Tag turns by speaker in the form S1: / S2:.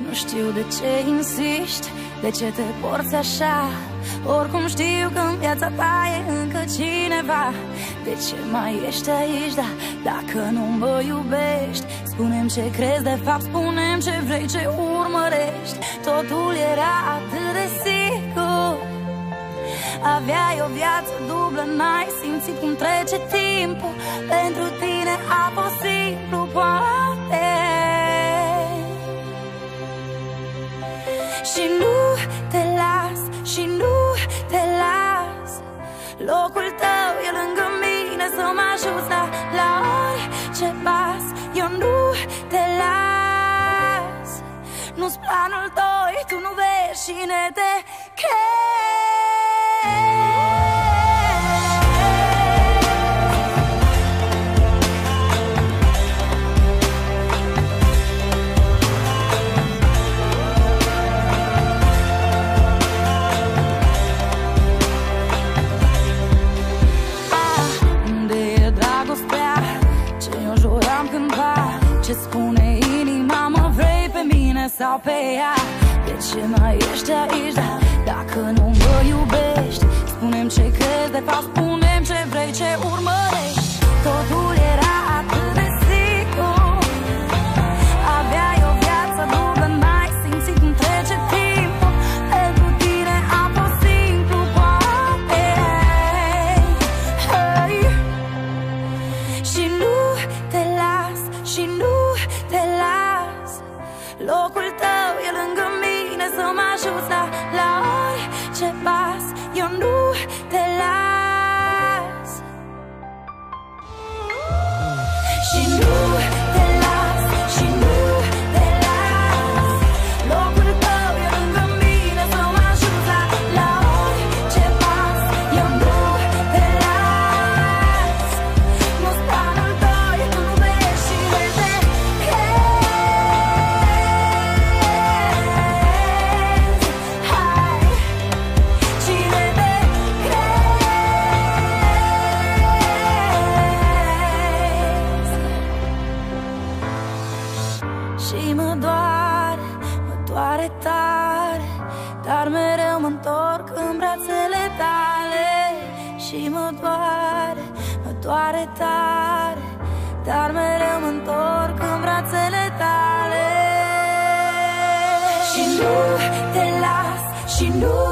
S1: Nu știu de ce insiști, de ce te porți așa. Oricum știu că în viața ta e încă cineva. De ce mai ești aici, da, dacă nu mă iubești? Spune-mi ce crezi de fapt, spune-mi ce vrei, ce urmărești. Totul era atât de sigur. Aveai o viață dublă, n-ai simțit cum trece timpul. Pentru tine a fost simplu, poate. Și nu te las, și nu te las. Locul tău e lângă mine, să mă ajuți, da, la orice pas. Eu nu te las. Nu-s planul tău, tu nu vezi cine te ce spune inima, mă vrei pe mine sau pe ea? De ce mai ești aici, da, dacă nu mă iubești? Spune-mi ce crezi de fapt, spune-mi ce vrei, ce urmărești. Totul era atât de sigur. Aveai o viață dublă, n-ai simțit cum trece timpul. Pentru tine a fost simplu, poate. Hey. Și nu te las, și nu te las. Locul tău e lângă mine, să mă ajuți, da, la orice pas. Eu nu te las. Și nu te las, și nu te las. Locul tău e lângă mine, să mă ajuți, da, la orice pas. Eu nu te las. Nu-s planul tău, tu nu vezi cine te și mă doare tare, dar mereu mă întorc în brațele tale. Și mă doare tare, dar mereu mă întorc în brațele tale. Și nu te las, și nu